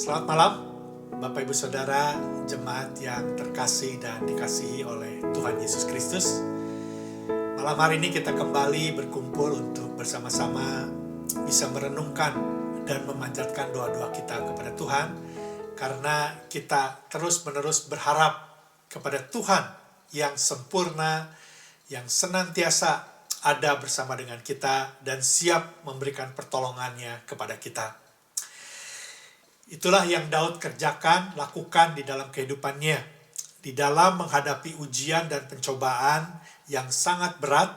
Selamat malam, Bapak Ibu Saudara, jemaat yang terkasih dan dikasihi oleh Tuhan Yesus Kristus. Malam hari ini kita kembali berkumpul untuk bersama-sama bisa merenungkan dan memanjatkan doa-doa kita kepada Tuhan, karena kita terus-menerus berharap kepada Tuhan yang sempurna, yang senantiasa ada bersama dengan kita dan siap memberikan pertolongannya kepada kita. Itulah yang Daud kerjakan, lakukan di dalam kehidupannya. Di dalam menghadapi ujian dan pencobaan yang sangat berat,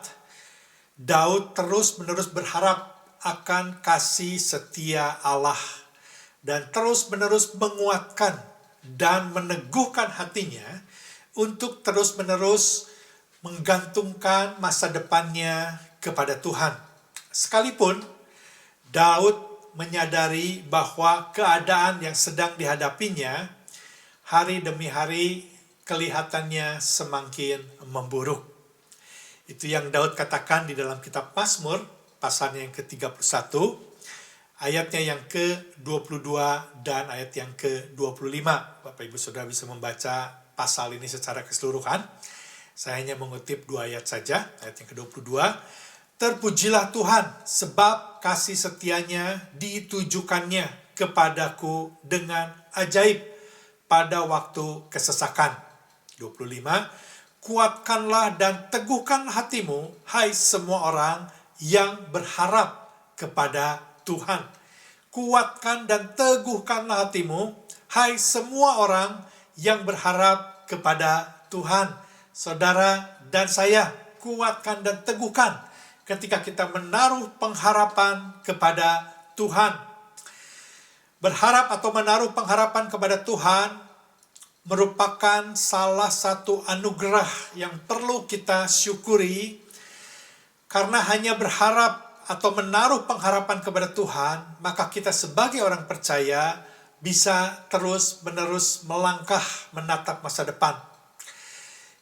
Daud terus-menerus berharap akan kasih setia Allah dan terus-menerus menguatkan dan meneguhkan hatinya untuk terus-menerus menggantungkan masa depannya kepada Tuhan. Sekalipun Daud menyadari bahwa keadaan yang sedang dihadapinya hari demi hari kelihatannya semakin memburuk. Itu yang Daud katakan di dalam kitab Mazmur, pasalnya yang ke-31, ayatnya yang ke-22 dan ayat yang ke-25. Bapak Ibu Saudara bisa membaca pasal ini secara keseluruhan. Saya hanya mengutip 2 ayat saja, ayat yang ke-22. Terpujilah Tuhan, sebab kasih setianya ditujukannya kepadaku dengan ajaib pada waktu kesesakan. 25. Kuatkanlah dan teguhkan hatimu, hai semua orang yang berharap kepada Tuhan. Kuatkan dan teguhkanlah hatimu, hai semua orang yang berharap kepada Tuhan. Saudara dan saya, kuatkan dan teguhkan ketika kita menaruh pengharapan kepada Tuhan. Berharap atau menaruh pengharapan kepada Tuhan merupakan salah satu anugerah yang perlu kita syukuri, karena hanya berharap atau menaruh pengharapan kepada Tuhan, maka kita sebagai orang percaya bisa terus-menerus melangkah menatap masa depan.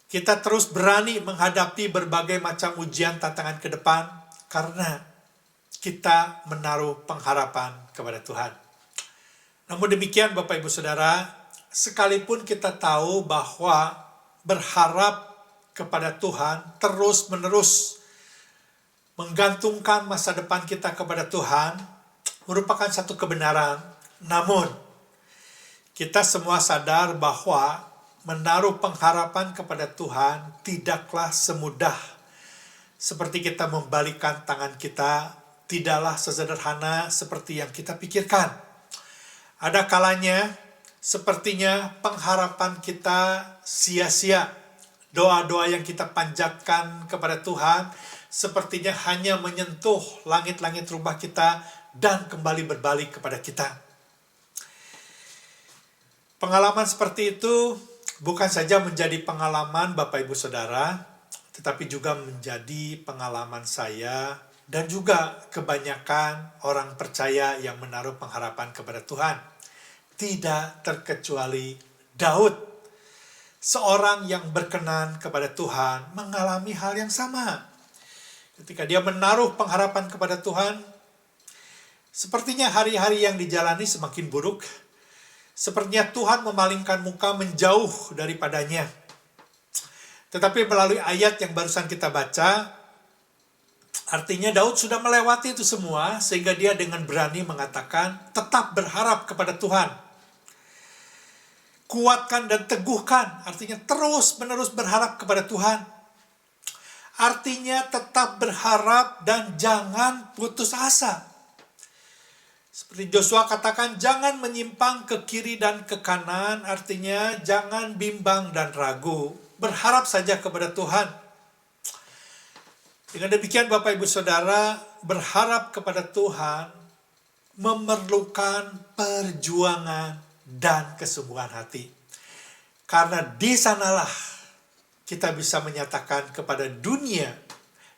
Kita terus berani menghadapi berbagai macam ujian tantangan ke depan karena kita menaruh pengharapan kepada Tuhan. Namun demikian Bapak Ibu Saudara, sekalipun kita tahu bahwa berharap kepada Tuhan, terus-menerus menggantungkan masa depan kita kepada Tuhan merupakan satu kebenaran. Namun kita semua sadar bahwa menaruh pengharapan kepada Tuhan tidaklah semudah seperti kita membalikkan tangan kita, tidaklah sesederhana seperti yang kita pikirkan. Ada kalanya sepertinya pengharapan kita sia-sia. Doa-doa yang kita panjatkan kepada Tuhan sepertinya hanya menyentuh langit-langit rumah kita dan kembali berbalik kepada kita. Pengalaman seperti itu bukan saja menjadi pengalaman Bapak Ibu Saudara, tetapi juga menjadi pengalaman saya dan juga kebanyakan orang percaya yang menaruh pengharapan kepada Tuhan. Tidak terkecuali Daud, seorang yang berkenan kepada Tuhan, mengalami hal yang sama. Ketika dia menaruh pengharapan kepada Tuhan, sepertinya hari-hari yang dijalani semakin buruk. Sepertinya Tuhan memalingkan muka menjauh daripadanya. Tetapi melalui ayat yang barusan kita baca, artinya Daud sudah melewati itu semua, sehingga dia dengan berani mengatakan, tetap berharap kepada Tuhan. Kuatkan dan teguhkan, artinya terus-menerus berharap kepada Tuhan. Artinya tetap berharap dan jangan putus asa. Seperti Joshua katakan, jangan menyimpang ke kiri dan ke kanan, artinya jangan bimbang dan ragu. Berharap saja kepada Tuhan. Dengan demikian Bapak Ibu Saudara, berharap kepada Tuhan memerlukan perjuangan dan kesungguhan hati. Karena di sanalah kita bisa menyatakan kepada dunia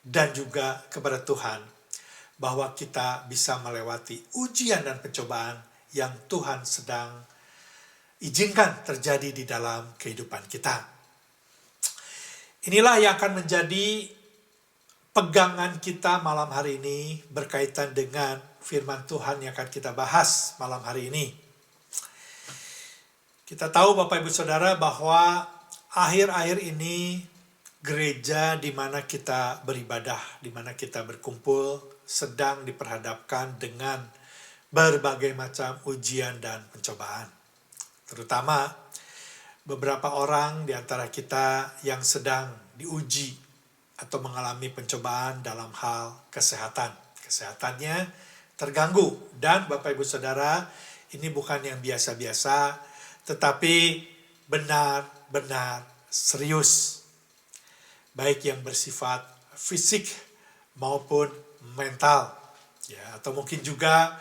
dan juga kepada Tuhan bahwa kita bisa melewati ujian dan pencobaan yang Tuhan sedang izinkan terjadi di dalam kehidupan kita. Inilah yang akan menjadi pegangan kita malam hari ini berkaitan dengan firman Tuhan yang akan kita bahas malam hari ini. Kita tahu Bapak Ibu Saudara bahwa akhir-akhir ini gereja di mana kita beribadah, di mana kita berkumpul, sedang diperhadapkan dengan berbagai macam ujian dan pencobaan. Terutama beberapa orang di antara kita yang sedang diuji atau mengalami pencobaan dalam hal kesehatan. Kesehatannya terganggu, dan Bapak Ibu Saudara, ini bukan yang biasa-biasa, tetapi benar-benar serius. Baik yang bersifat fisik maupun mental. Ya, atau mungkin juga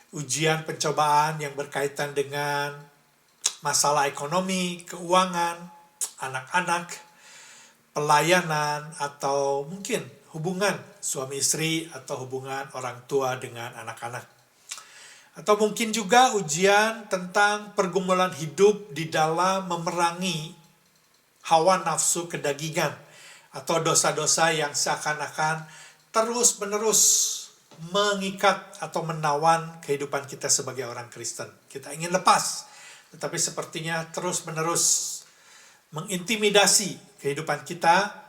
ujian pencobaan yang berkaitan dengan masalah ekonomi, keuangan, anak-anak, pelayanan, atau mungkin hubungan suami istri atau hubungan orang tua dengan anak-anak. Atau mungkin juga ujian tentang pergumulan hidup di dalam memerangi hawa nafsu kedagingan atau dosa-dosa yang seakan-akan terus-menerus mengikat atau menawan kehidupan kita sebagai orang Kristen. Kita ingin lepas, tetapi sepertinya terus-menerus mengintimidasi kehidupan kita,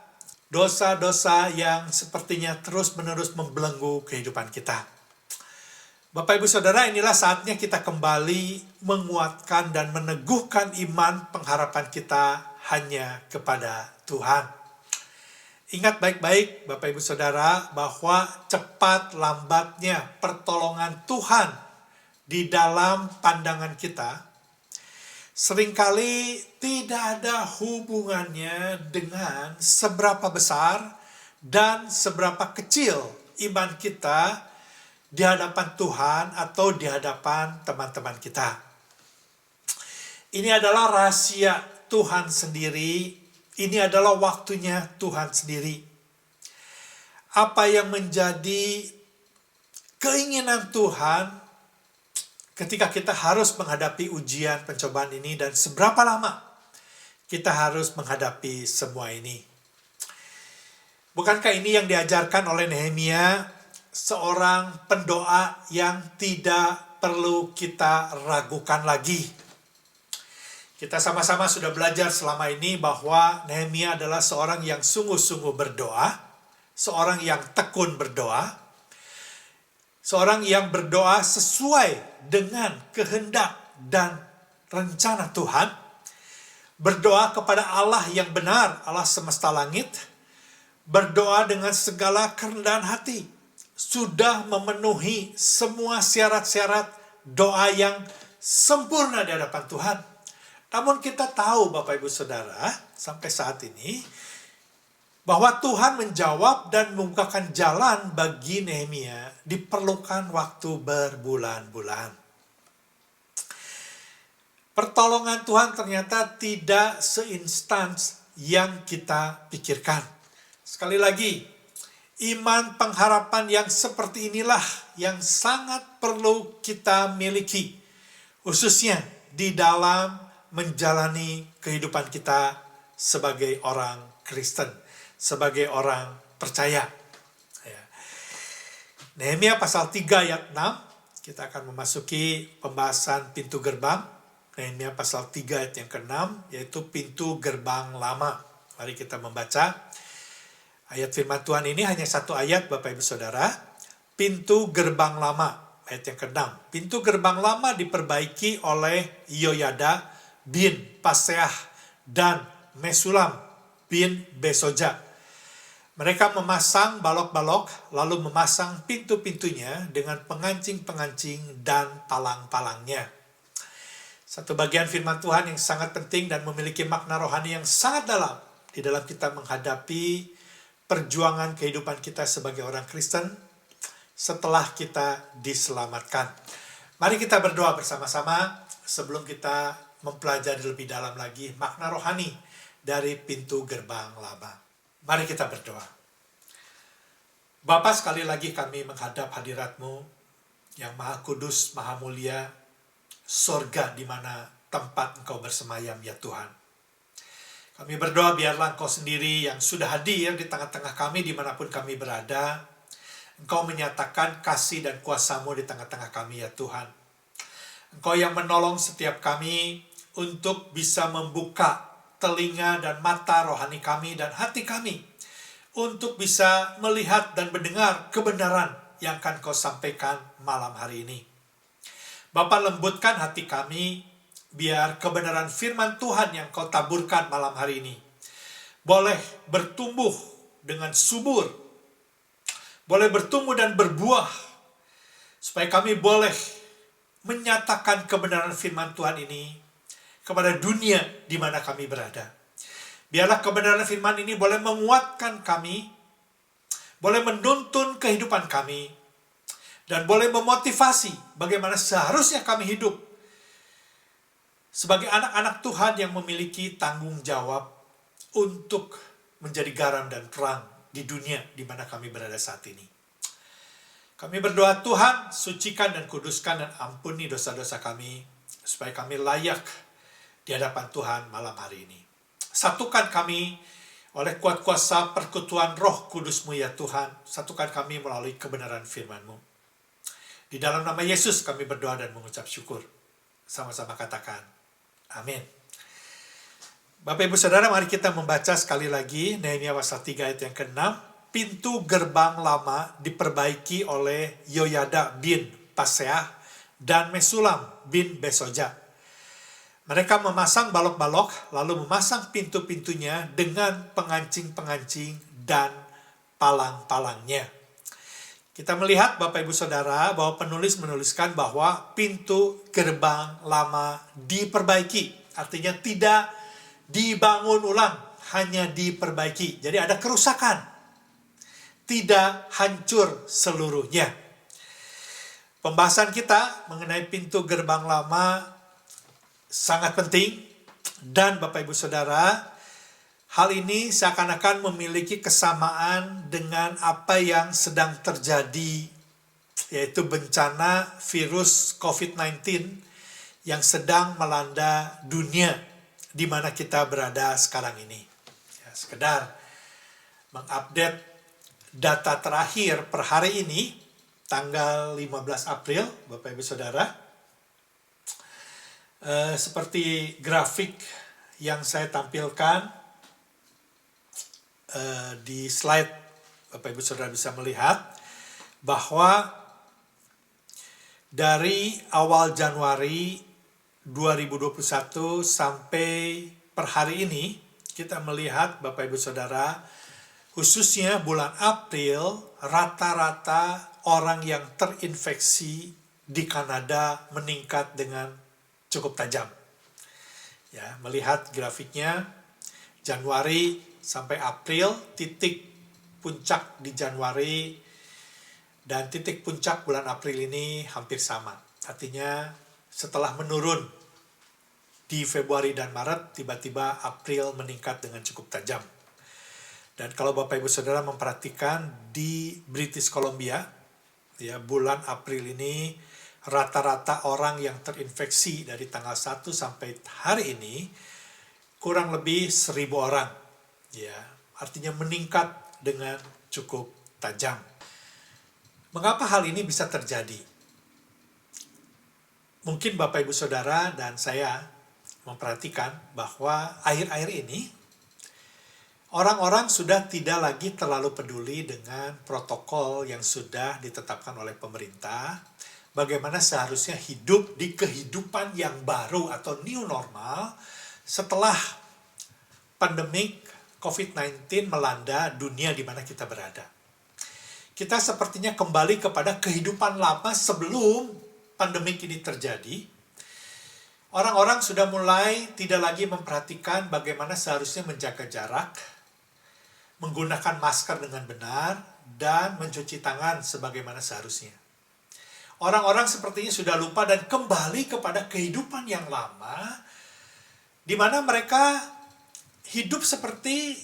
dosa-dosa yang sepertinya terus-menerus membelenggu kehidupan kita. Bapak Ibu Saudara, inilah saatnya kita kembali menguatkan dan meneguhkan iman pengharapan kita hanya kepada Tuhan. Ingat baik-baik Bapak Ibu Saudara bahwa cepat lambatnya pertolongan Tuhan di dalam pandangan kita seringkali tidak ada hubungannya dengan seberapa besar dan seberapa kecil iman kita di hadapan Tuhan atau di hadapan teman-teman kita. Ini adalah rahasia Tuhan sendiri, ini adalah waktunya Tuhan sendiri. Apa yang menjadi keinginan Tuhan ketika kita harus menghadapi ujian pencobaan ini, dan seberapa lama kita harus menghadapi semua ini. Bukankah ini yang diajarkan oleh Nehemia, seorang pendoa yang tidak perlu kita ragukan lagi? Kita sama-sama sudah belajar selama ini bahwa Nehemia adalah seorang yang sungguh-sungguh berdoa, seorang yang tekun berdoa, seorang yang berdoa sesuai dengan kehendak dan rencana Tuhan, berdoa kepada Allah yang benar, Allah semesta langit, berdoa dengan segala kerendahan hati, sudah memenuhi semua syarat-syarat doa yang sempurna di hadapan Tuhan. Namun kita tahu Bapak Ibu Saudara, sampai saat ini, bahwa Tuhan menjawab dan membukakan jalan bagi Nehemia diperlukan waktu berbulan-bulan. Pertolongan Tuhan ternyata tidak seinstan yang kita pikirkan. Sekali lagi, iman pengharapan yang seperti inilah yang sangat perlu kita miliki, khususnya di dalam menjalani kehidupan kita sebagai orang Kristen, sebagai orang percaya. Nehemia pasal 3 ayat 6, kita akan memasuki pembahasan pintu gerbang. Nehemia pasal 3 ayat yang ke-6, yaitu pintu gerbang lama. Mari kita membaca. Ayat firman Tuhan ini hanya satu ayat Bapak Ibu Saudara. Pintu gerbang lama, ayat yang ke-6. Pintu gerbang lama diperbaiki oleh Yoyada bin Paseah dan Mesulam bin Besoja. Mereka memasang balok-balok, lalu memasang pintu-pintunya dengan pengancing-pengancing dan palang-palangnya. Satu bagian firman Tuhan yang sangat penting dan memiliki makna rohani yang sangat dalam di dalam kita menghadapi perjuangan kehidupan kita sebagai orang Kristen setelah kita diselamatkan. Mari kita berdoa bersama-sama sebelum kita mempelajari lebih dalam lagi makna rohani dari pintu gerbang lama. Mari kita berdoa. Bapa, sekali lagi kami menghadap hadirat-Mu yang Maha Kudus, Maha Mulia, sorga di mana tempat Engkau bersemayam ya Tuhan. Kami berdoa biarlah Engkau sendiri yang sudah hadir di tengah-tengah kami dimanapun kami berada. Engkau menyatakan kasih dan kuasa-Mu di tengah-tengah kami ya Tuhan. Engkau yang menolong setiap kami untuk bisa membuka telinga dan mata rohani kami dan hati kami untuk bisa melihat dan mendengar kebenaran yang akan Kau sampaikan malam hari ini. Bapa, lembutkan hati kami, biar kebenaran firman Tuhan yang Kau taburkan malam hari ini boleh bertumbuh dengan subur, boleh bertumbuh dan berbuah, supaya kami boleh menyatakan kebenaran firman Tuhan ini kepada dunia di mana kami berada. Biarlah kebenaran firman ini boleh menguatkan kami, boleh menuntun kehidupan kami, dan boleh memotivasi bagaimana seharusnya kami hidup sebagai anak-anak Tuhan yang memiliki tanggung jawab untuk menjadi garam dan terang di dunia di mana kami berada saat ini. Kami berdoa, Tuhan, sucikan dan kuduskan dan ampuni dosa-dosa kami, supaya kami layak di hadapan Tuhan malam hari ini. Satukan kami oleh kuat kuasa persekutuan Roh Kudus-Mu ya Tuhan. Satukan kami melalui kebenaran firman-Mu. Di dalam nama Yesus kami berdoa dan mengucap syukur. Sama-sama katakan, amin. Bapak Ibu Saudara, mari kita membaca sekali lagi Nehemia pasal 3 ayat yang ke-6. Pintu gerbang lama diperbaiki oleh Yoyada bin Paseah dan Mesulam bin Besoja. Mereka memasang balok-balok, lalu memasang pintu-pintunya dengan pengancing-pengancing dan palang-palangnya. Kita melihat Bapak Ibu Saudara bahwa penulis menuliskan bahwa pintu gerbang lama diperbaiki. Artinya tidak dibangun ulang, hanya diperbaiki. Jadi ada kerusakan. Tidak hancur seluruhnya. Pembahasan kita mengenai pintu gerbang lama sangat penting, dan Bapak Ibu Saudara, hal ini seakan-akan memiliki kesamaan dengan apa yang sedang terjadi, yaitu bencana virus COVID-19 yang sedang melanda dunia di mana kita berada sekarang ini. Ya, sekedar mengupdate data terakhir per hari ini, tanggal 15 April, Bapak Ibu Saudara, seperti grafik yang saya tampilkan di slide, Bapak Ibu Saudara bisa melihat bahwa dari awal Januari 2021 sampai per hari ini, kita melihat Bapak Ibu Saudara, khususnya bulan April, rata-rata orang yang terinfeksi di Kanada meningkat dengan cukup tajam. Ya, melihat grafiknya, Januari sampai April, titik puncak di Januari dan titik puncak bulan April ini hampir sama. Artinya setelah menurun di Februari dan Maret, tiba-tiba April meningkat dengan cukup tajam. Dan kalau Bapak Ibu Saudara memperhatikan di British Columbia, ya, bulan April ini rata-rata orang yang terinfeksi dari tanggal 1 sampai hari ini kurang lebih 1.000 orang. Ya, artinya meningkat dengan cukup tajam. Mengapa hal ini bisa terjadi? Mungkin Bapak Ibu Saudara dan saya memperhatikan bahwa akhir-akhir ini orang-orang sudah tidak lagi terlalu peduli dengan protokol yang sudah ditetapkan oleh pemerintah, bagaimana seharusnya hidup di kehidupan yang baru atau new normal setelah pandemik COVID-19 melanda dunia di mana kita berada. Kita sepertinya kembali kepada kehidupan lama sebelum pandemik ini terjadi. Orang-orang sudah mulai tidak lagi memperhatikan bagaimana seharusnya menjaga jarak, menggunakan masker dengan benar, dan mencuci tangan sebagaimana seharusnya. Orang-orang sepertinya sudah lupa dan kembali kepada kehidupan yang lama, di mana mereka hidup seperti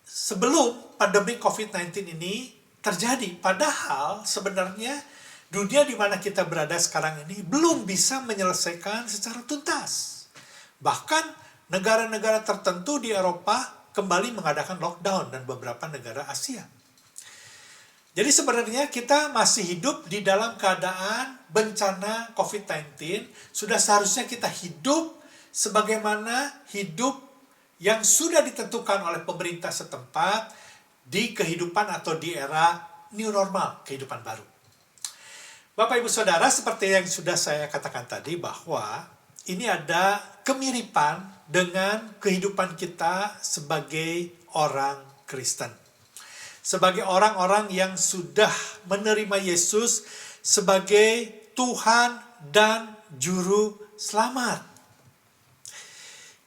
sebelum pandemi COVID-19 ini terjadi. Padahal sebenarnya dunia di mana kita berada sekarang ini belum bisa menyelesaikan secara tuntas. Bahkan negara-negara tertentu di Eropa kembali mengadakan lockdown dan beberapa negara Asia. Jadi sebenarnya kita masih hidup di dalam keadaan bencana COVID-19. Sudah seharusnya kita hidup sebagaimana hidup yang sudah ditentukan oleh pemerintah setempat di kehidupan atau di era new normal, kehidupan baru. Bapak Ibu Saudara, seperti yang sudah saya katakan tadi bahwa ini ada kemiripan dengan kehidupan kita sebagai orang Kristen. Sebagai orang-orang yang sudah menerima Yesus sebagai Tuhan dan Juru Selamat.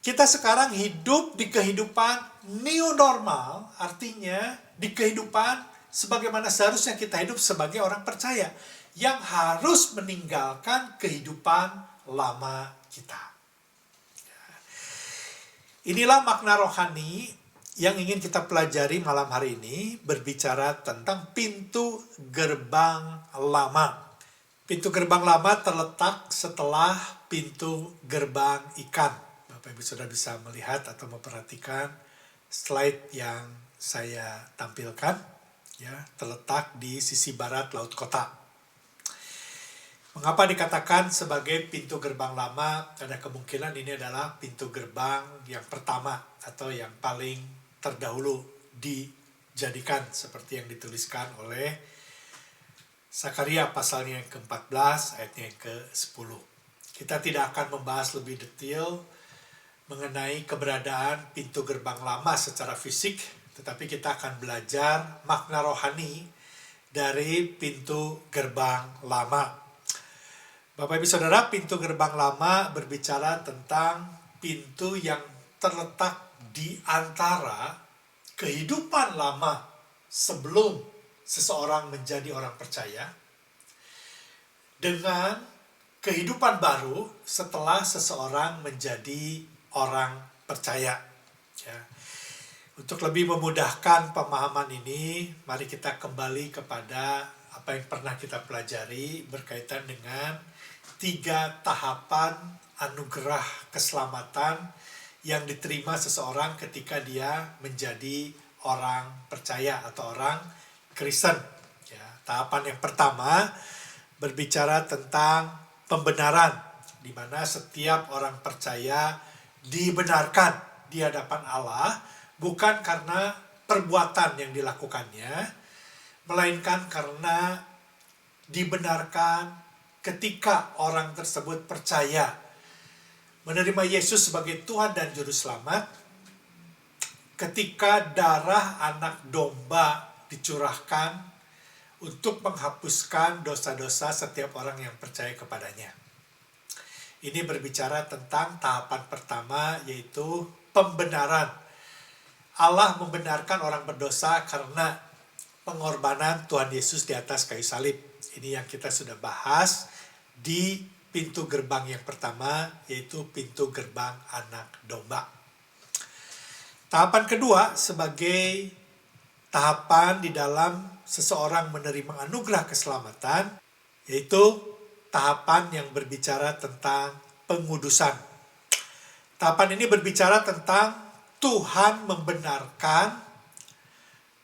Kita sekarang hidup di kehidupan new normal, artinya di kehidupan sebagaimana seharusnya kita hidup sebagai orang percaya yang harus meninggalkan kehidupan lama kita. Inilah makna rohani yang ingin kita pelajari malam hari ini, berbicara tentang pintu gerbang lama. Pintu gerbang lama terletak setelah pintu gerbang ikan. Bapak Ibu Saudara bisa melihat atau memperhatikan slide yang saya tampilkan, ya, terletak di sisi barat Laut Kota. Mengapa dikatakan sebagai pintu gerbang lama? Ada kemungkinan ini adalah pintu gerbang yang pertama atau yang paling terdahulu dijadikan seperti yang dituliskan oleh Sakaria pasalnya yang ke-14 ayatnya yang ke-10. Kita tidak akan membahas lebih detail mengenai keberadaan pintu gerbang lama secara fisik, tetapi kita akan belajar makna rohani dari pintu gerbang lama. Bapak Ibu Saudara, pintu gerbang lama berbicara tentang pintu yang terletak di antara kehidupan lama sebelum seseorang menjadi orang percaya dengan kehidupan baru setelah seseorang menjadi orang percaya. Ya. Untuk lebih memudahkan pemahaman ini, mari kita kembali kepada apa yang pernah kita pelajari berkaitan dengan 3 tahapan anugerah keselamatan yang diterima seseorang ketika dia menjadi orang percaya atau orang Kristen. Ya, tahapan yang pertama berbicara tentang pembenaran, di mana setiap orang percaya dibenarkan di hadapan Allah bukan karena perbuatan yang dilakukannya, melainkan karena dibenarkan ketika orang tersebut percaya menerima Yesus sebagai Tuhan dan Juru Selamat, ketika darah anak domba dicurahkan untuk menghapuskan dosa-dosa setiap orang yang percaya kepadanya. Ini berbicara tentang tahapan pertama, yaitu pembenaran. Allah membenarkan orang berdosa karena pengorbanan Tuhan Yesus di atas kayu salib. Ini yang kita sudah bahas di pintu gerbang yang pertama, yaitu pintu gerbang anak domba. Tahapan kedua sebagai tahapan di dalam seseorang menerima anugerah keselamatan, yaitu tahapan yang berbicara tentang pengudusan. Tahapan ini berbicara tentang Tuhan membenarkan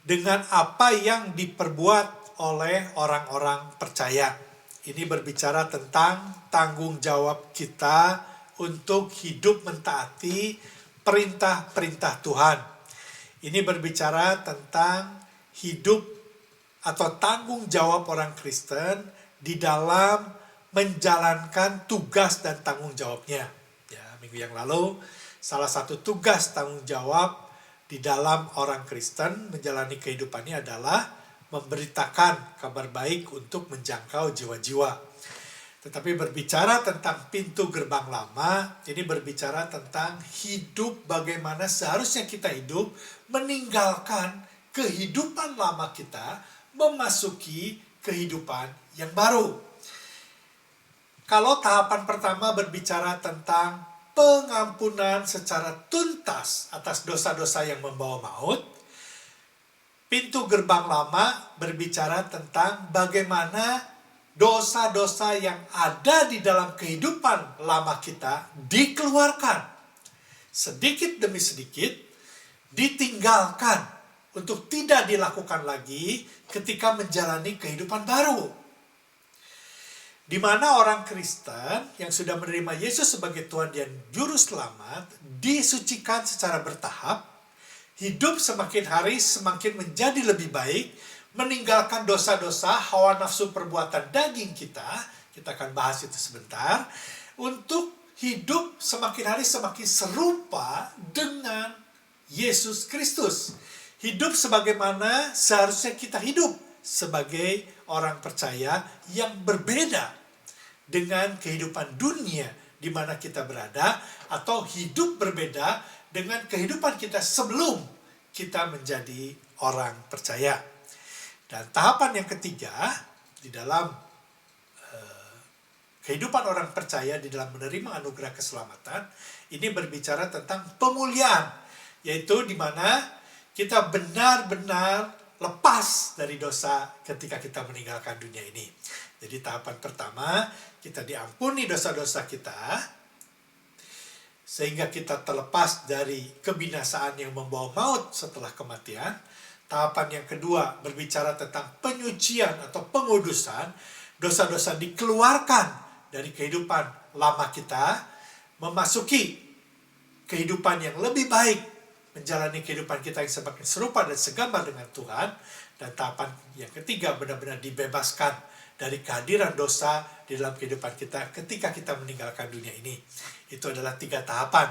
dengan apa yang diperbuat oleh orang-orang percaya. Ini berbicara tentang tanggung jawab kita untuk hidup mentaati perintah-perintah Tuhan. Ini berbicara tentang hidup atau tanggung jawab orang Kristen di dalam menjalankan tugas dan tanggung jawabnya. Ya, minggu yang lalu salah satu tugas tanggung jawab di dalam orang Kristen menjalani kehidupannya adalah memberitakan kabar baik untuk menjangkau jiwa-jiwa. Tetapi berbicara tentang pintu gerbang lama, ini berbicara tentang hidup bagaimana seharusnya kita hidup, meninggalkan kehidupan lama kita, memasuki kehidupan yang baru. Kalau tahapan pertama berbicara tentang pengampunan secara tuntas atas dosa-dosa yang membawa maut, pintu gerbang lama berbicara tentang bagaimana dosa-dosa yang ada di dalam kehidupan lama kita dikeluarkan. Sedikit demi sedikit ditinggalkan untuk tidak dilakukan lagi ketika menjalani kehidupan baru. di mana orang Kristen yang sudah menerima Yesus sebagai Tuhan dan Juru Selamat disucikan secara bertahap, hidup semakin hari semakin menjadi lebih baik, meninggalkan dosa-dosa, hawa nafsu perbuatan daging kita akan bahas itu sebentar, untuk hidup semakin hari semakin serupa dengan Yesus Kristus. Hidup sebagaimana seharusnya kita hidup sebagai orang percaya yang berbeda dengan kehidupan dunia di mana kita berada, atau hidup berbeda dengan kehidupan kita sebelum kita menjadi orang percaya. Dan tahapan yang ketiga di dalam kehidupan orang percaya di dalam menerima anugerah keselamatan, ini berbicara tentang pemulihan, yaitu di mana kita benar-benar lepas dari dosa ketika kita meninggalkan dunia ini. Jadi tahapan pertama, kita diampuni dosa-dosa kita, sehingga kita terlepas dari kebinasaan yang membawa maut setelah kematian. Tahapan yang kedua berbicara tentang penyucian atau pengudusan, dosa-dosa dikeluarkan dari kehidupan lama kita, memasuki kehidupan yang lebih baik, menjalani kehidupan kita yang semakin serupa dan segambar dengan Tuhan. Dan tahapan yang ketiga benar-benar dibebaskan dari kehadiran dosa di dalam kehidupan kita ketika kita meninggalkan dunia ini. Itu adalah 3 tahapan.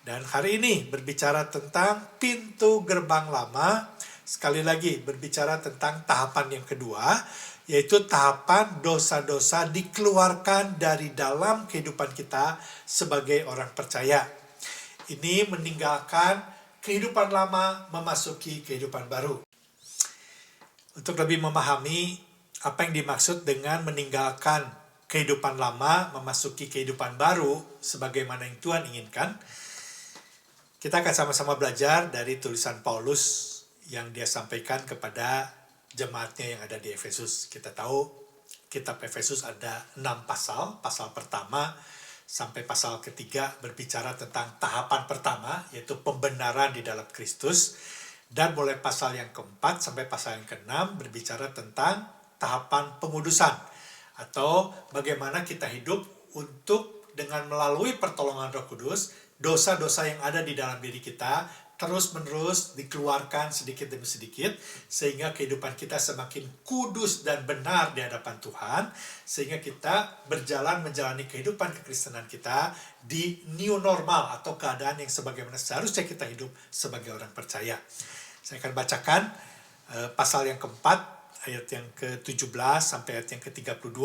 Dan hari ini berbicara tentang pintu gerbang lama. Sekali lagi berbicara tentang tahapan yang kedua, yaitu tahapan dosa-dosa dikeluarkan dari dalam kehidupan kita sebagai orang percaya. Ini meninggalkan kehidupan lama, memasuki kehidupan baru. Untuk lebih memahami apa yang dimaksud dengan meninggalkan kehidupan lama, memasuki kehidupan baru, sebagaimana yang Tuhan inginkan, kita akan sama-sama belajar dari tulisan Paulus yang dia sampaikan kepada jemaatnya yang ada di Efesus. Kita tahu kitab Efesus ada 6 pasal. Pasal pertama sampai pasal ketiga berbicara tentang tahapan pertama, yaitu pembenaran di dalam Kristus. Dan mulai pasal yang keempat sampai pasal yang keenam berbicara tentang tahapan pengudusan, atau bagaimana kita hidup untuk dengan melalui pertolongan Roh Kudus, dosa-dosa yang ada di dalam diri kita terus-menerus dikeluarkan sedikit demi sedikit, sehingga kehidupan kita semakin kudus dan benar di hadapan Tuhan, sehingga kita berjalan menjalani kehidupan kekristenan kita di new normal, atau keadaan yang sebagaimana seharusnya kita hidup sebagai orang percaya. Saya akan bacakan pasal yang keempat, ayat yang ke-17 sampai ayat yang ke-32.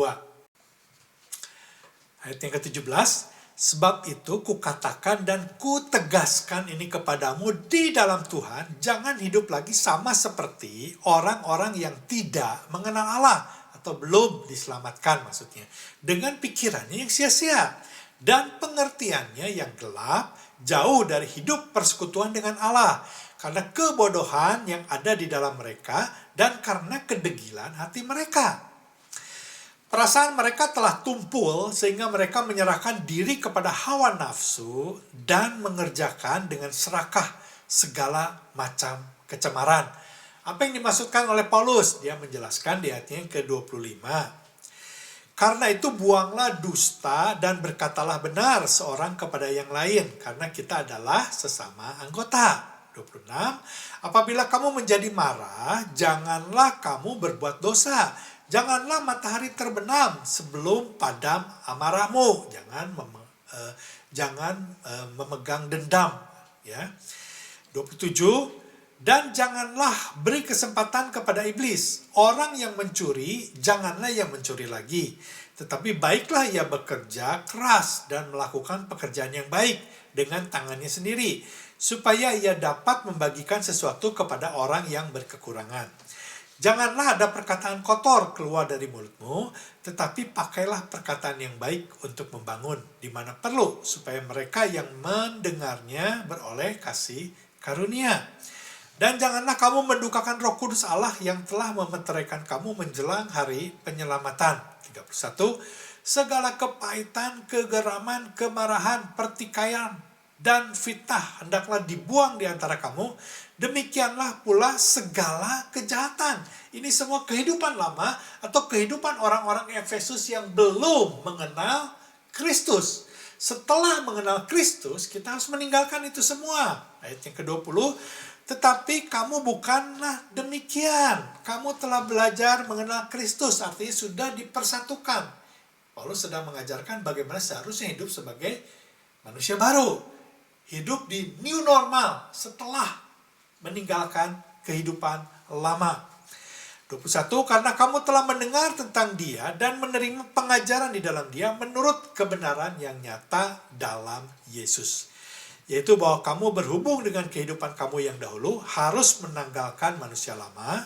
Ayat yang ke-17, sebab itu kukatakan dan kutegaskan ini kepadamu di dalam Tuhan, jangan hidup lagi sama seperti orang-orang yang tidak mengenal Allah, atau belum diselamatkan maksudnya, dengan pikirannya yang sia-sia dan pengertiannya yang gelap, jauh dari hidup persekutuan dengan Allah, karena kebodohan yang ada di dalam mereka dan karena kedegilan hati mereka. Perasaan mereka telah tumpul sehingga mereka menyerahkan diri kepada hawa nafsu dan mengerjakan dengan serakah segala macam kecemaran. Apa yang dimaksudkan oleh Paulus? Dia menjelaskan di ayatnya yang ke-25. Karena itu buanglah dusta dan berkatalah benar seorang kepada yang lain, karena kita adalah sesama anggota. 26. Apabila kamu menjadi marah, janganlah kamu berbuat dosa. Janganlah matahari terbenam sebelum padam amarahmu. Jangan memegang dendam. Ya. 27. Dan janganlah beri kesempatan kepada iblis. Orang yang mencuri, janganlah ia mencuri lagi. Tetapi baiklah ia bekerja keras dan melakukan pekerjaan yang baik dengan tangannya sendiri, supaya ia dapat membagikan sesuatu kepada orang yang berkekurangan. Janganlah ada perkataan kotor keluar dari mulutmu, tetapi pakailah perkataan yang baik untuk membangun di mana perlu, supaya mereka yang mendengarnya beroleh kasih karunia. Dan janganlah kamu mendukakan Roh Kudus Allah yang telah memeteraikan kamu menjelang hari penyelamatan. 31. Segala kepahitan, kegeraman, kemarahan, pertikaian, dan fitnah hendaklah dibuang di antara kamu. Demikianlah pula segala kejahatan. Ini semua kehidupan lama atau kehidupan orang-orang Efesus yang belum mengenal Kristus. Setelah mengenal Kristus, kita harus meninggalkan itu semua. Ayat yang ke-20, tetapi kamu bukanlah demikian. Kamu telah belajar mengenal Kristus, artinya sudah dipersatukan. Paulus sedang mengajarkan bagaimana seharusnya hidup sebagai manusia baru. Hidup di new normal setelah meninggalkan kehidupan lama. 21, karena kamu telah mendengar tentang dia dan menerima pengajaran di dalam dia menurut kebenaran yang nyata dalam Yesus. Yaitu bahwa kamu berhubung dengan kehidupan kamu yang dahulu harus menanggalkan manusia lama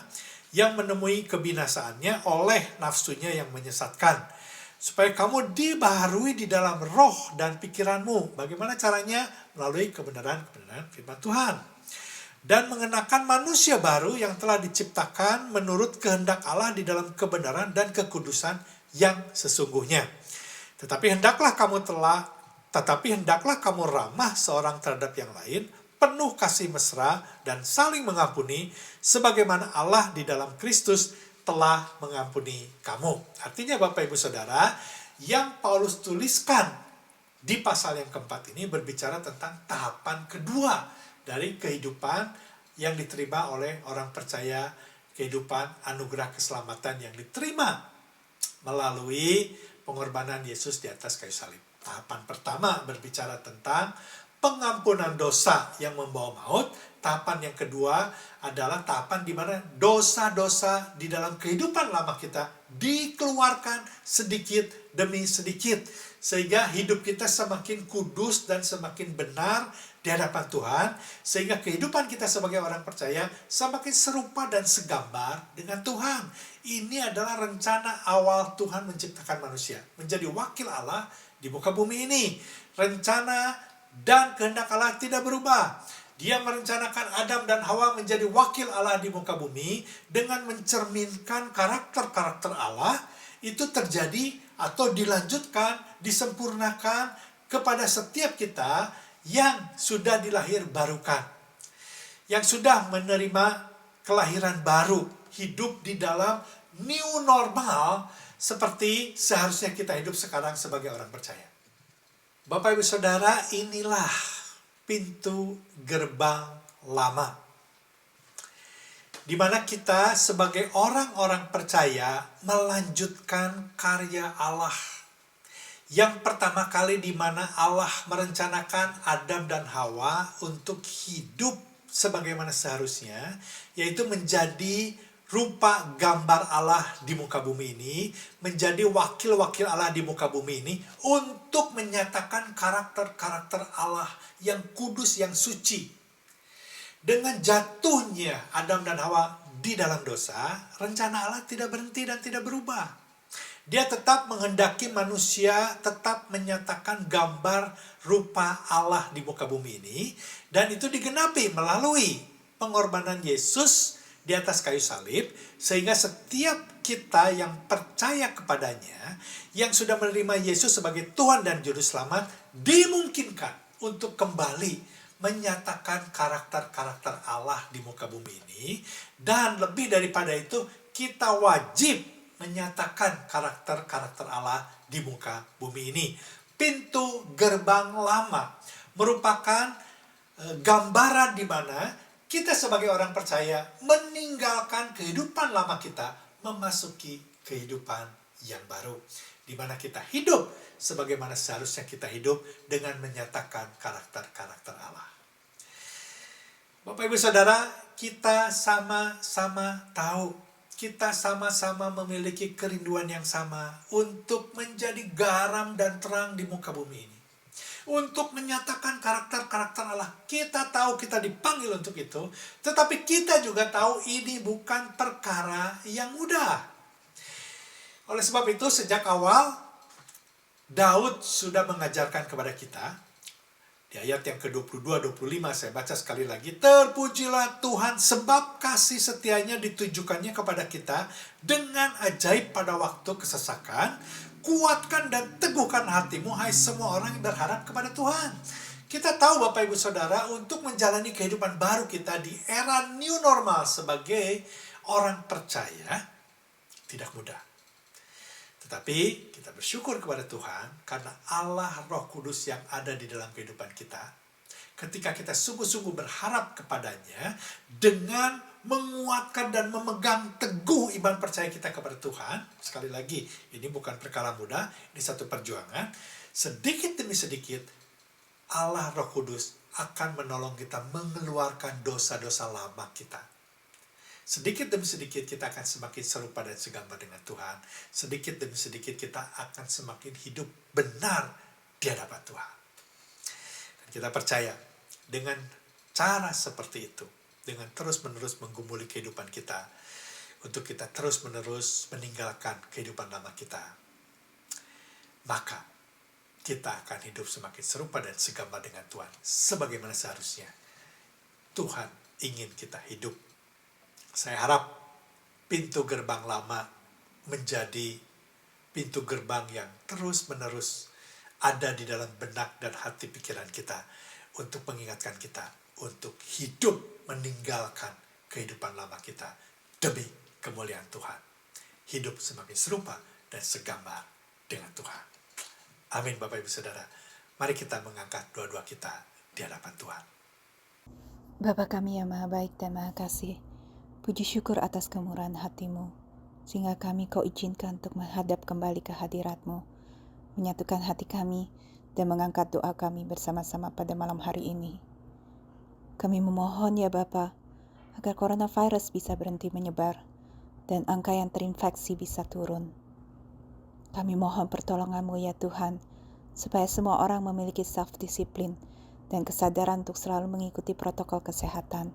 yang menemui kebinasaannya oleh nafsunya yang menyesatkan. Supaya kamu dibaharui di dalam roh dan pikiranmu. Bagaimana caranya? Melalui kebenaran-kebenaran firman Tuhan. Dan mengenakan manusia baru yang telah diciptakan menurut kehendak Allah di dalam kebenaran dan kekudusan yang sesungguhnya. Tetapi hendaklah kamu ramah seorang terhadap yang lain, penuh kasih mesra dan saling mengampuni, sebagaimana Allah di dalam Kristus telah mengampuni kamu. Artinya Bapak Ibu Saudara, yang Paulus tuliskan di pasal yang keempat ini berbicara tentang tahapan kedua dari kehidupan yang diterima oleh orang percaya, kehidupan anugerah keselamatan yang diterima melalui pengorbanan Yesus di atas kayu salib. Tahapan pertama berbicara tentang pengampunan dosa yang membawa maut. Tahapan yang kedua adalah tahapan di mana dosa-dosa di dalam kehidupan lama kita dikeluarkan sedikit demi sedikit. Sehingga hidup kita semakin kudus dan semakin benar di hadapan Tuhan. Sehingga kehidupan kita sebagai orang percaya semakin serupa dan segambar dengan Tuhan. Ini adalah rencana awal Tuhan menciptakan manusia. Menjadi wakil Allah di muka bumi ini. Rencana dan kehendak Allah tidak berubah. Dia merencanakan Adam dan Hawa menjadi wakil Allah di muka bumi dengan mencerminkan karakter-karakter Allah. Itu terjadi atau dilanjutkan, disempurnakan kepada setiap kita yang sudah dilahir barukan. Yang sudah menerima kelahiran baru, hidup di dalam new normal seperti seharusnya kita hidup sekarang sebagai orang percaya. Bapak Ibu Saudara, inilah pintu gerbang lama, di mana kita sebagai orang-orang percaya melanjutkan karya Allah. Yang pertama kali di mana Allah merencanakan Adam dan Hawa untuk hidup sebagaimana seharusnya, yaitu menjadi rupa gambar Allah di muka bumi ini, menjadi wakil-wakil Allah di muka bumi ini untuk menyatakan karakter-karakter Allah yang kudus, yang suci. Dengan jatuhnya Adam dan Hawa di dalam dosa, rencana Allah tidak berhenti dan tidak berubah. Dia tetap menghendaki manusia tetap menyatakan gambar rupa Allah di muka bumi ini, dan itu digenapi melalui pengorbanan Yesus di atas kayu salib, sehingga setiap kita yang percaya kepadanya, yang sudah menerima Yesus sebagai Tuhan dan Juru Selamat, dimungkinkan untuk kembali menyatakan karakter-karakter Allah di muka bumi ini. Dan lebih daripada itu, kita wajib menyatakan karakter-karakter Allah di muka bumi ini. Pintu gerbang lama merupakan gambaran di mana kita sebagai orang percaya meninggalkan kehidupan lama kita, memasuki kehidupan yang baru. Di mana kita hidup sebagaimana seharusnya kita hidup dengan menyatakan karakter-karakter Allah. Bapak Ibu Saudara, kita sama-sama tahu, kita sama-sama memiliki kerinduan yang sama untuk menjadi garam dan terang di muka bumi ini. Untuk menyatakan karakter-karakter Allah. Kita tahu kita dipanggil untuk itu, tetapi kita juga tahu ini bukan perkara yang mudah. Oleh sebab itu, sejak awal, Daud sudah mengajarkan kepada kita, di ayat yang ke-22-25, saya baca sekali lagi, terpujilah Tuhan sebab kasih setianya ditujukannya kepada kita dengan ajaib pada waktu kesesakan. Kuatkan dan teguhkan hatimu, hai semua orang yang berharap kepada Tuhan. Kita tahu Bapak Ibu Saudara, untuk menjalani kehidupan baru kita di era new normal sebagai orang percaya tidak mudah. Tetapi kita bersyukur kepada Tuhan karena Allah Roh Kudus yang ada di dalam kehidupan kita. Ketika kita sungguh-sungguh berharap kepadanya dengan menguatkan dan memegang teguh iman percaya kita kepada Tuhan. Sekali lagi, ini bukan perkara mudah, ini satu perjuangan. Sedikit demi sedikit, Allah Roh Kudus akan menolong kita mengeluarkan dosa-dosa lama kita. Sedikit demi sedikit kita akan semakin serupa dan segambar dengan Tuhan. Sedikit demi sedikit kita akan semakin hidup benar di hadapan Tuhan. Dan kita percaya dengan cara seperti itu, dengan terus-menerus menggumuli kehidupan kita, untuk kita terus-menerus meninggalkan kehidupan lama kita, maka kita akan hidup semakin serupa dan segambar dengan Tuhan, sebagaimana seharusnya Tuhan ingin kita hidup. Saya harap pintu gerbang lama menjadi pintu gerbang yang terus-menerus ada di dalam benak dan hati pikiran kita, untuk mengingatkan kita untuk hidup meninggalkan kehidupan lama kita demi kemuliaan Tuhan. Hidup semakin serupa dan segambar dengan Tuhan. Amin Bapak Ibu Saudara. Mari kita mengangkat doa-doa kita di hadapan Tuhan. Bapa kami yang maha baik dan maha kasih, puji syukur atas kemurahan hati-Mu, sehingga kami Kau izinkan untuk menghadap kembali ke hadirat-Mu, menyatukan hati kami, dan mengangkat doa kami bersama-sama pada malam hari ini. Kami memohon ya Bapa, agar coronavirus bisa berhenti menyebar, dan angka yang terinfeksi bisa turun. Kami mohon pertolongan-Mu ya Tuhan, supaya semua orang memiliki self-disiplin dan kesadaran untuk selalu mengikuti protokol kesehatan.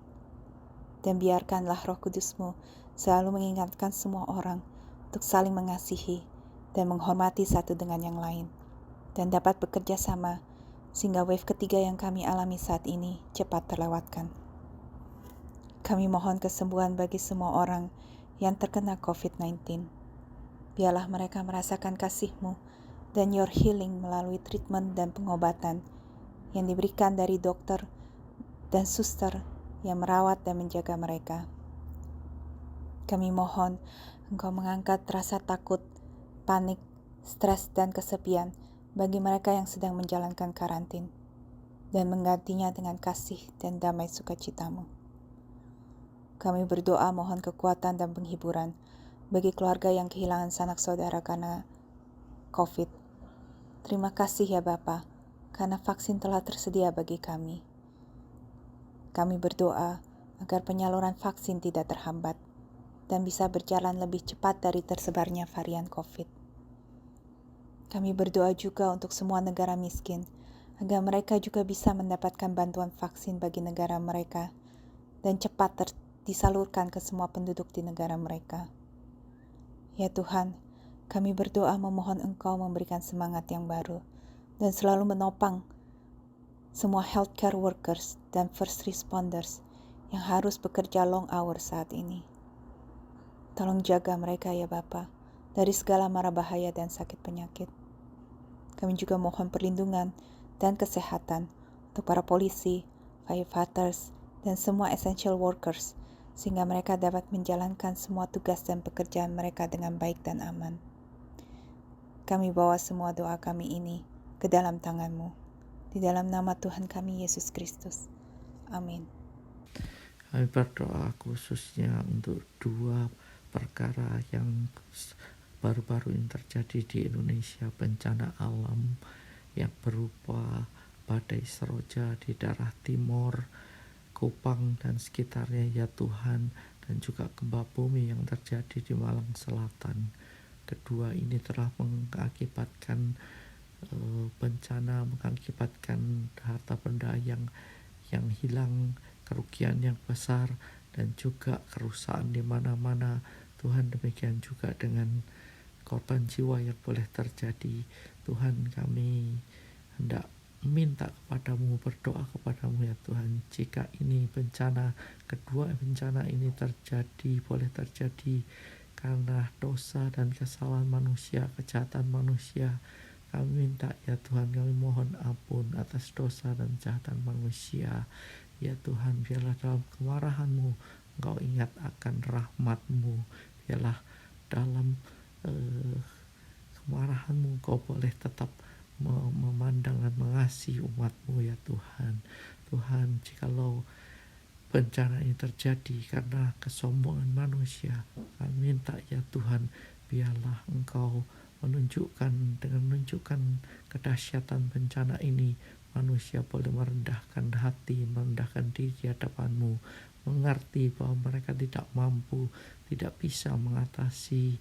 Dan biarkanlah Roh Kudus-Mu selalu mengingatkan semua orang untuk saling mengasihi dan menghormati satu dengan yang lain, dan dapat bekerja sama sehingga wave ketiga yang kami alami saat ini cepat terlewatkan. Kami mohon kesembuhan bagi semua orang yang terkena COVID-19. Biarlah mereka merasakan kasih-Mu dan your healing melalui treatment dan pengobatan yang diberikan dari dokter dan suster yang merawat dan menjaga mereka. Kami mohon Engkau mengangkat rasa takut, panik, stres, dan kesepian bagi mereka yang sedang menjalankan karantin, dan menggantinya dengan kasih dan damai sukacita-Mu. Kami berdoa mohon kekuatan dan penghiburan bagi keluarga yang kehilangan sanak saudara karena COVID. Terima kasih ya Bapa, karena vaksin telah tersedia bagi kami. Kami berdoa agar penyaluran vaksin tidak terhambat dan bisa berjalan lebih cepat dari tersebarnya varian COVID. Kami berdoa juga untuk semua negara miskin, agar mereka juga bisa mendapatkan bantuan vaksin bagi negara mereka dan cepat disalurkan ke semua penduduk di negara mereka. Ya Tuhan, kami berdoa memohon Engkau memberikan semangat yang baru dan selalu menopang semua healthcare workers dan first responders yang harus bekerja long hour saat ini. Tolong jaga mereka ya Bapa dari segala mara bahaya dan sakit penyakit. Kami juga mohon perlindungan dan kesehatan untuk para polisi, firefighters, dan semua essential workers, sehingga mereka dapat menjalankan semua tugas dan pekerjaan mereka dengan baik dan aman. Kami bawa semua doa kami ini ke dalam tangan-Mu, di dalam nama Tuhan kami Yesus Kristus. Amin. Kami berdoa khususnya untuk dua perkara yang baru-baru ini terjadi di Indonesia, bencana alam yang berupa badai seroja di daerah timur, Kupang dan sekitarnya ya Tuhan, dan juga gempa bumi yang terjadi di Malang Selatan. Kedua ini telah mengakibatkan bencana, mengakibatkan harta benda yang hilang, kerugian yang besar, dan juga kerusakan di mana-mana. Tuhan, demikian juga dengan korban jiwa yang boleh terjadi. Tuhan, kami hendak minta kepadamu, berdoa kepadamu ya Tuhan, jika ini kedua bencana ini boleh terjadi karena dosa dan kesalahan manusia, kejahatan manusia. Kami minta ya Tuhan, kami mohon ampun atas dosa dan kejahatan manusia. Ya Tuhan, biarlah dalam kemarahan-Mu Engkau ingat akan rahmat-Mu. Biarlah dalam kemarahan-Mu Engkau boleh tetap memandang dan mengasihi umat-Mu ya Tuhan. Tuhan, jikalau bencana ini terjadi karena kesombongan manusia, kami minta ya Tuhan, biarlah Engkau menunjukkan kedahsyatan bencana ini, manusia boleh merendahkan hati, merendahkan diri di hadapan-Mu, mengerti bahwa mereka tidak mampu, tidak bisa mengatasi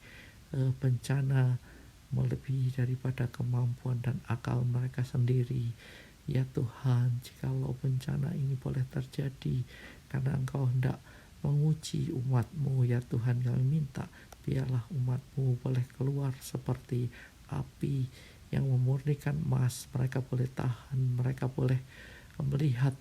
bencana melebihi daripada kemampuan dan akal mereka sendiri. Ya Tuhan, jikalau bencana ini boleh terjadi karena Engkau hendak menguji umat-Mu ya Tuhan, kami minta biarlah umat-Mu boleh keluar seperti api yang memurnikan emas. Mereka boleh tahan, mereka boleh melihat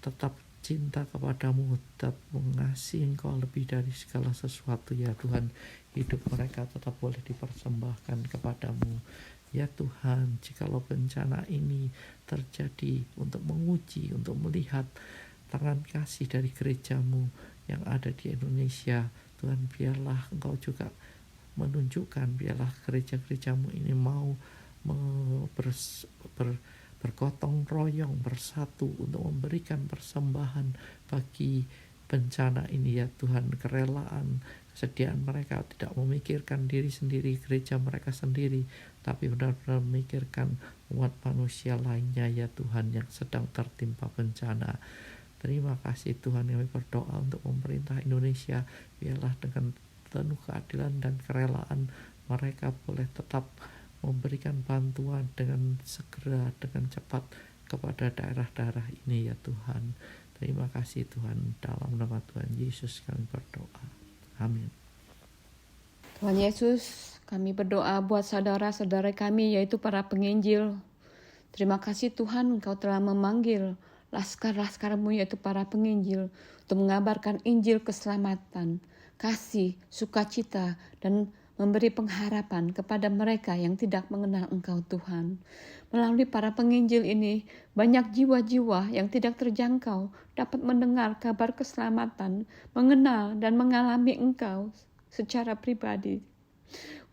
tetap cinta kepadamu, tetap mengasihi Engkau lebih dari segala sesuatu ya Tuhan. Hidup mereka tetap boleh dipersembahkan kepadamu ya Tuhan. Jikalau bencana ini terjadi untuk menguji, untuk melihat tangan kasih dari gereja-Mu yang ada di Indonesia, Tuhan, biarlah Engkau juga menunjukkan, biarlah gereja-gereja-Mu ini mau bergotong royong bersatu untuk memberikan persembahan bagi bencana ini ya Tuhan. Kerelaan, kesediaan mereka tidak memikirkan diri sendiri, gereja mereka sendiri, tapi benar-benar memikirkan umat manusia lainnya ya Tuhan yang sedang tertimpa bencana. Terima kasih Tuhan, kami berdoa untuk pemerintah Indonesia, biarlah dengan penuh keadilan dan kerelaan mereka boleh tetap memberikan bantuan dengan segera, dengan cepat kepada daerah-daerah ini ya Tuhan. Terima kasih Tuhan, dalam nama Tuhan Yesus kami berdoa. Amin. Tuhan Yesus, kami berdoa buat saudara-saudara kami yaitu para penginjil. Terima kasih Tuhan, Engkau telah memanggil laskar-laskar-Mu yaitu para penginjil untuk mengabarkan Injil keselamatan, kasih, sukacita, dan memberi pengharapan kepada mereka yang tidak mengenal Engkau Tuhan. Melalui para penginjil ini, banyak jiwa-jiwa yang tidak terjangkau dapat mendengar kabar keselamatan, mengenal dan mengalami Engkau secara pribadi.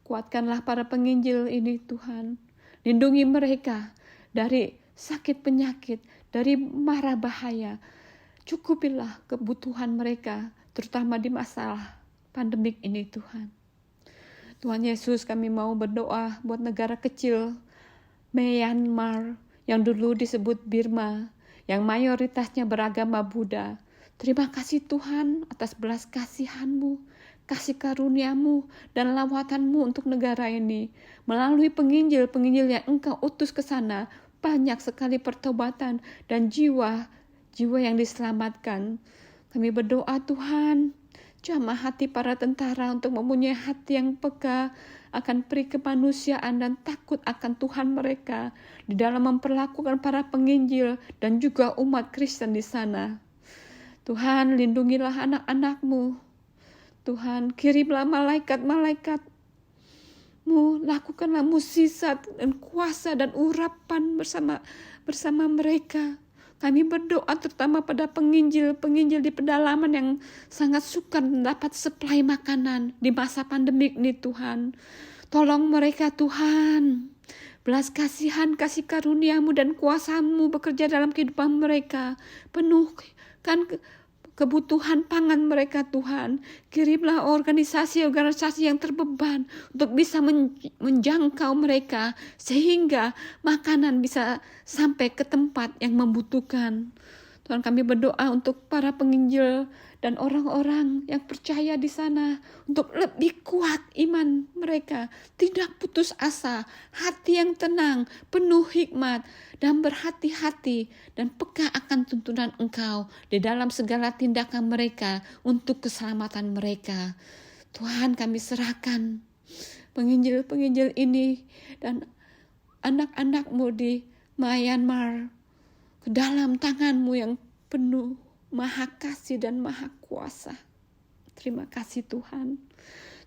Kuatkanlah para penginjil ini Tuhan. Lindungi mereka dari sakit penyakit, dari mara bahaya. Cukupilah kebutuhan mereka, terutama di masalah pandemik ini Tuhan. Tuhan Yesus, kami mau berdoa buat negara kecil Myanmar yang dulu disebut Burma, yang mayoritasnya beragama Buddha. Terima kasih Tuhan atas belas kasihan-Mu, kasih karunia-Mu, dan lawatan-Mu untuk negara ini. Melalui penginjil-penginjil yang Engkau utus ke sana, banyak sekali pertobatan dan jiwa yang diselamatkan. Kami berdoa Tuhan, jamah hati para tentara untuk mempunyai hati yang peka akan peri kemanusiaan dan takut akan Tuhan mereka di dalam memperlakukan para penginjil dan juga umat Kristen di sana. Tuhan, lindungilah anak-anak-Mu. Tuhan, kirimlah malaikat-malaikat-Mu, lakukanlah mukjizat dan kuasa dan urapan bersama mereka. Kami berdoa terutama pada penginjil di pedalaman yang sangat sukar mendapat suplai makanan di masa pandemik ini Tuhan. Tolong mereka Tuhan. Belas kasihan, kasih karunia-Mu dan kuasa-Mu bekerja dalam kehidupan mereka. Penuhkan kebutuhan pangan mereka Tuhan. Kirimlah organisasi-organisasi yang terbeban untuk bisa menjangkau mereka sehingga makanan bisa sampai ke tempat yang membutuhkan. Tuhan, kami berdoa untuk para penginjil dan orang-orang yang percaya di sana untuk lebih kuat iman mereka, tidak putus asa, hati yang tenang, penuh hikmat, dan berhati-hati dan peka akan tuntunan Engkau di dalam segala tindakan mereka untuk keselamatan mereka. Tuhan, kami serahkan penginjil-penginjil ini dan anak-anak-Mu di Myanmar ke dalam tangan-Mu yang penuh maha kasih dan maha kuasa. Terima kasih Tuhan.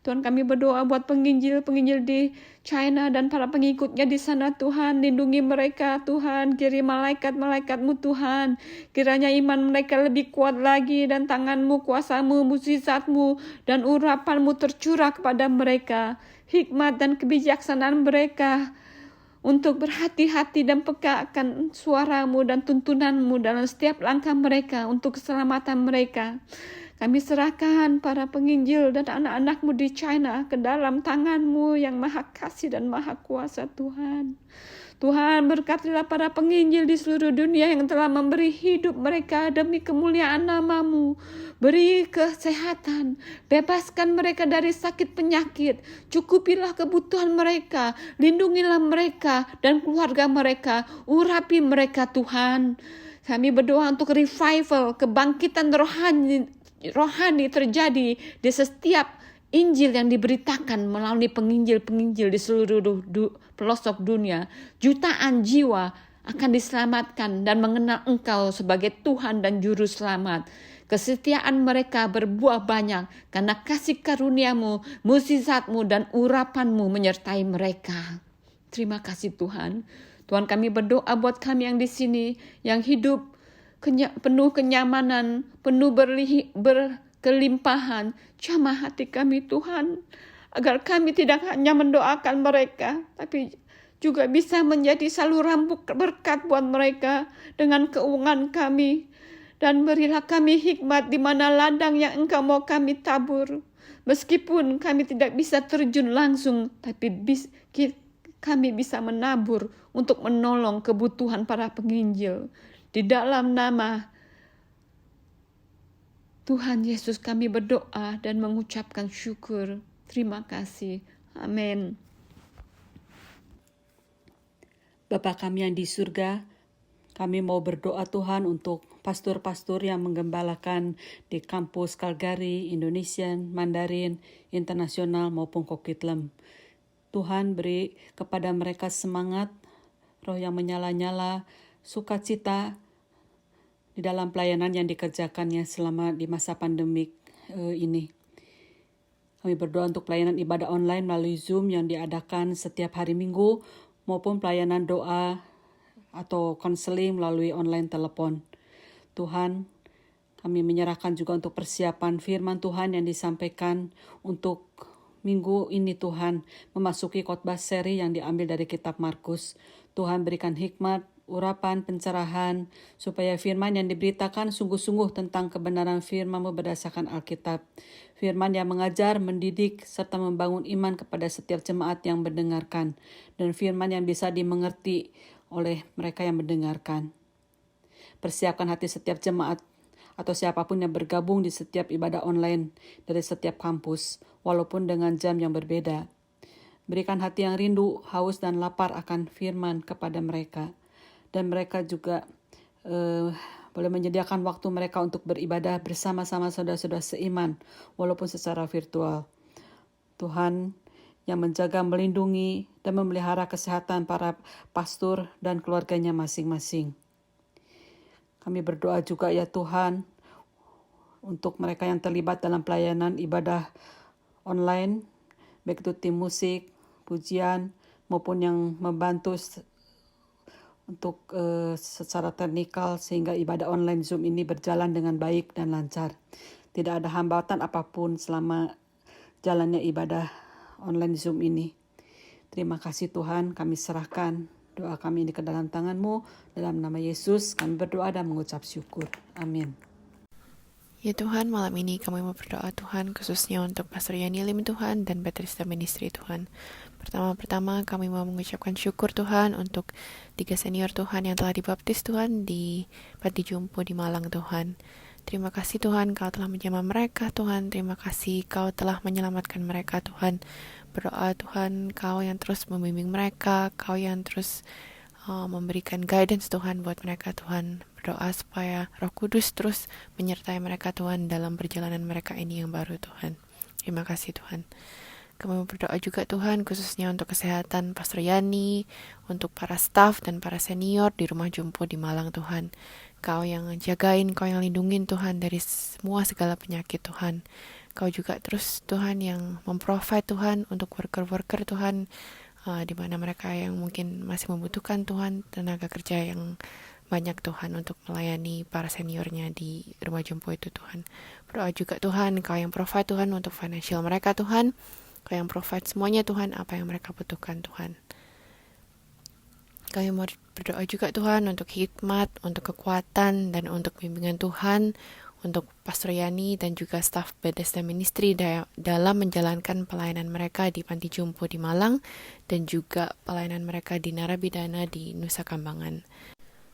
Tuhan, kami berdoa buat penginjil di China dan para pengikutnya di sana Tuhan. Lindungi mereka Tuhan, kirim malaikat-malaikatmu Tuhan. Kiranya iman mereka lebih kuat lagi dan tanganmu, kuasamu, mukjizatmu dan urapanmu tercurah kepada mereka. Hikmat dan kebijaksanaan mereka untuk berhati-hati dan peka akan suaramu dan tuntunanmu dalam setiap langkah mereka untuk keselamatan mereka. Kami serahkan para penginjil dan anak-anakmu di China ke dalam tanganmu yang maha kasih dan maha kuasa Tuhan. Tuhan, berkatilah para penginjil di seluruh dunia yang telah memberi hidup mereka demi kemuliaan namamu. Beri kesehatan, bebaskan mereka dari sakit penyakit, cukupilah kebutuhan mereka, lindungilah mereka dan keluarga mereka, urapi mereka Tuhan. Kami berdoa untuk revival, kebangkitan rohani terjadi di setiap Injil yang diberitakan melalui penginjil-penginjil di seluruh pelosok dunia. Jutaan jiwa akan diselamatkan dan mengenal Engkau sebagai Tuhan dan Juru Selamat. Kesetiaan mereka berbuah banyak karena kasih karuniamu, mukjizatmu dan urapanmu menyertai mereka. Terima kasih Tuhan. Tuhan, kami berdoa buat kami yang di sini, yang hidup penuh kenyamanan, penuh berkelimpahan. Jamah hati kami Tuhan, agar kami tidak hanya mendoakan mereka, tapi juga bisa menjadi saluran berkat buat mereka dengan keuangan kami. Dan berilah kami hikmat di mana ladang yang Engkau mau kami tabur. Meskipun kami tidak bisa terjun langsung, tapi kami bisa menabur untuk menolong kebutuhan para penginjil. Di dalam nama Tuhan Yesus kami berdoa dan mengucapkan syukur. Terima kasih. Amin. Bapa kami yang di surga, kami mau berdoa Tuhan untuk pastor-pastor yang menggembalakan di kampus Calgary, Indonesian, Mandarin, Internasional maupun Coquitlam. Tuhan beri kepada mereka semangat, roh yang menyala-nyala, sukacita di dalam pelayanan yang dikerjakannya selama di masa pandemik ini. Kami berdoa untuk pelayanan ibadah online melalui Zoom yang diadakan setiap hari Minggu maupun pelayanan doa atau konseling melalui online telepon. Tuhan, kami menyerahkan juga untuk persiapan firman Tuhan yang disampaikan untuk minggu ini Tuhan, memasuki khotbah seri yang diambil dari kitab Markus. Tuhan berikan hikmat, urapan, pencerahan, supaya firman yang diberitakan sungguh-sungguh tentang kebenaran firman-Mu berdasarkan Alkitab. Firman yang mengajar, mendidik, serta membangun iman kepada setiap jemaat yang mendengarkan. Dan firman yang bisa dimengerti oleh mereka yang mendengarkan. Persiapkan hati setiap jemaat atau siapapun yang bergabung di setiap ibadah online dari setiap kampus, walaupun dengan jam yang berbeda. Berikan hati yang rindu, haus dan lapar akan firman kepada mereka. Dan mereka juga boleh menyediakan waktu mereka untuk beribadah bersama-sama saudara-saudara seiman, walaupun secara virtual. Tuhan yang menjaga, melindungi, dan memelihara kesehatan para pastor dan keluarganya masing-masing. Kami berdoa juga ya Tuhan, untuk mereka yang terlibat dalam pelayanan ibadah online, baik itu tim musik, pujian, maupun yang membantu untuk secara teknikal sehingga ibadah online Zoom ini berjalan dengan baik dan lancar. Tidak ada hambatan apapun selama jalannya ibadah online Zoom ini. Terima kasih Tuhan, kami serahkan doa kami ini ke dalam tangan-Mu. Dalam nama Yesus kami berdoa dan mengucap syukur. Amin. Ya Tuhan, malam ini kami mau berdoa Tuhan khususnya untuk Pastor Yani Lim Tuhan dan Bethesda Ministry Tuhan. Pertama-tama kami mau mengucapkan syukur Tuhan untuk 3 senior Tuhan yang telah dibaptis Tuhan di Panti Jompo di Malang Tuhan. Terima kasih Tuhan Kau telah menjamah mereka Tuhan. Terima kasih Kau telah menyelamatkan mereka Tuhan. Berdoa Tuhan Kau yang terus membimbing mereka, Kau yang terus memberikan guidance Tuhan buat mereka Tuhan. Berdoa supaya Roh Kudus terus menyertai mereka Tuhan dalam perjalanan mereka ini yang baru Tuhan. Terima kasih Tuhan. Kami berdoa juga Tuhan khususnya untuk kesehatan Pastor Yani, untuk para staff dan para senior di rumah Jompo di Malang Tuhan. Kau yang jagain, Kau yang lindungin Tuhan dari semua segala penyakit Tuhan. Kau juga terus Tuhan yang memprovide Tuhan untuk worker-worker Tuhan, di mana mereka yang mungkin masih membutuhkan Tuhan tenaga kerja yang banyak Tuhan untuk melayani para seniornya di rumah jompo itu Tuhan. Berdoa juga Tuhan, Kau yang provide Tuhan untuk financial mereka Tuhan, Kau yang provide semuanya Tuhan apa yang mereka butuhkan Tuhan. Kami berdoa juga Tuhan untuk hikmat, untuk kekuatan, dan untuk bimbingan Tuhan, untuk Pastor Yani dan juga staf Bethesda Ministry dalam menjalankan pelayanan mereka di Panti Jompo di Malang, dan juga pelayanan mereka di Narapidana di Nusa Kambangan.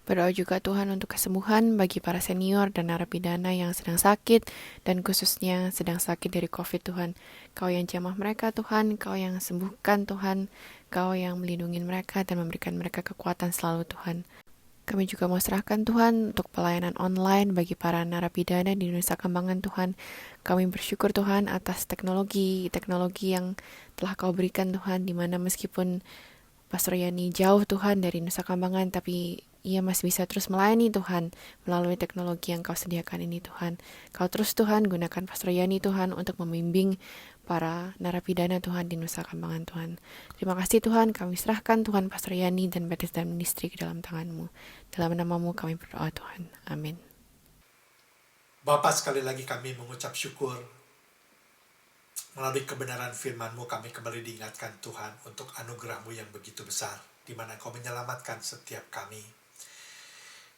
Berdoa juga Tuhan untuk kesembuhan bagi para senior dan narapidana yang sedang sakit, dan khususnya sedang sakit dari COVID Tuhan. Kau yang jamah mereka Tuhan, Kau yang sembuhkan Tuhan, Kau yang melindungi mereka dan memberikan mereka kekuatan selalu Tuhan. Kami juga mau serahkan Tuhan untuk pelayanan online bagi para narapidana di Nusa Kambangan Tuhan. Kami bersyukur Tuhan atas teknologi yang telah Kau berikan Tuhan, di mana meskipun Pastor Yani jauh Tuhan dari Nusa Kambangan, tapi ia masih bisa terus melayani Tuhan melalui teknologi yang Kau sediakan ini Tuhan. Kau terus Tuhan gunakan Pastor Yani Tuhan untuk membimbing para narapidana Tuhan di Nusa Kambangan Tuhan. Terima kasih Tuhan, kami serahkan Tuhan Pastor Yani dan Bethesda Ministry ke dalam tangan-Mu. Dalam nama-Mu kami berdoa Tuhan. Amin. Bapa, sekali lagi kami mengucap syukur. Melalui kebenaran firman-Mu kami kembali diingatkan Tuhan untuk anugerah-Mu yang begitu besar, di mana Kau menyelamatkan setiap kami.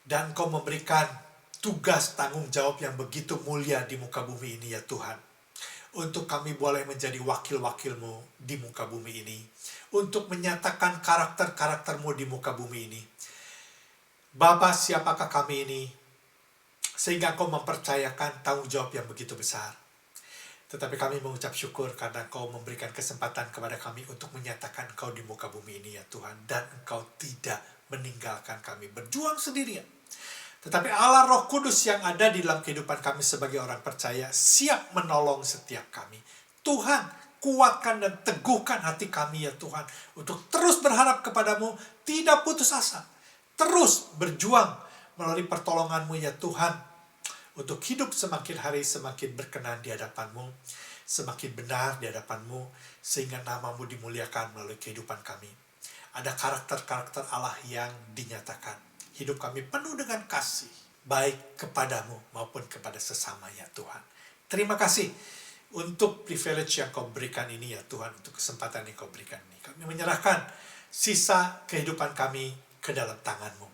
Dan Kau memberikan tugas tanggung jawab yang begitu mulia di muka bumi ini ya Tuhan. Untuk kami boleh menjadi wakil-wakil-Mu di muka bumi ini. Untuk menyatakan karakter-karakter-Mu di muka bumi ini. Bapa, siapakah kami ini? Sehingga Kau mempercayakan tanggung jawab yang begitu besar. Tetapi kami mengucap syukur karena Kau memberikan kesempatan kepada kami untuk menyatakan Kau di muka bumi ini ya Tuhan. Dan Engkau tidak meninggalkan kami berjuang sendirian. Tetapi Allah Roh Kudus yang ada di dalam kehidupan kami sebagai orang percaya siap menolong setiap kami. Tuhan, kuatkan dan teguhkan hati kami ya Tuhan. Untuk terus berharap kepadamu, tidak putus asa. Terus berjuang melalui pertolongan-Mu ya Tuhan. Untuk hidup semakin hari semakin berkenan di hadapan-Mu. Semakin benar di hadapan-Mu. Sehingga nama-Mu dimuliakan melalui kehidupan kami. Ada karakter-karakter Allah yang dinyatakan. Hidup kami penuh dengan kasih, baik kepadamu maupun kepada sesama ya Tuhan. Terima kasih untuk privilege yang Kau berikan ini ya Tuhan, untuk kesempatan yang Kau berikan ini. Kami menyerahkan sisa kehidupan kami ke dalam tangan-Mu.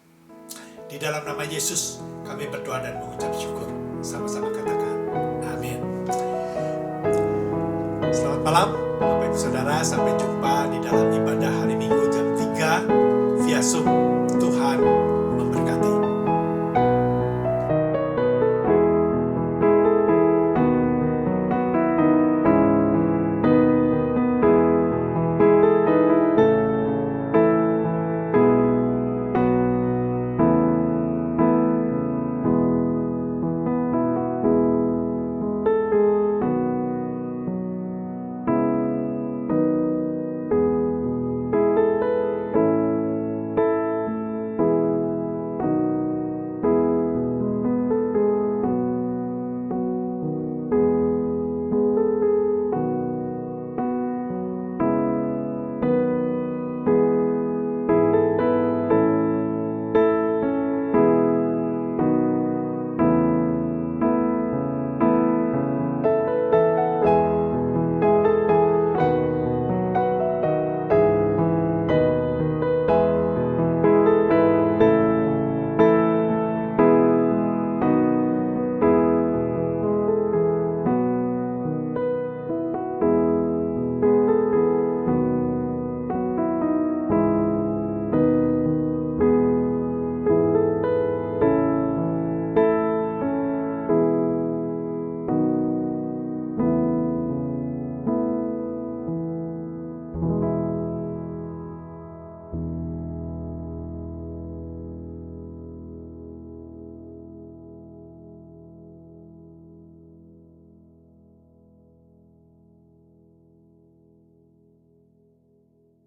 Di dalam nama Yesus kami berdoa dan mengucap syukur. Sama-sama katakan, amin. Selamat malam Bapak Ibu Saudara, sampai jumpa di dalam ibadah hari Minggu jam 3 via Zoom. Tuhan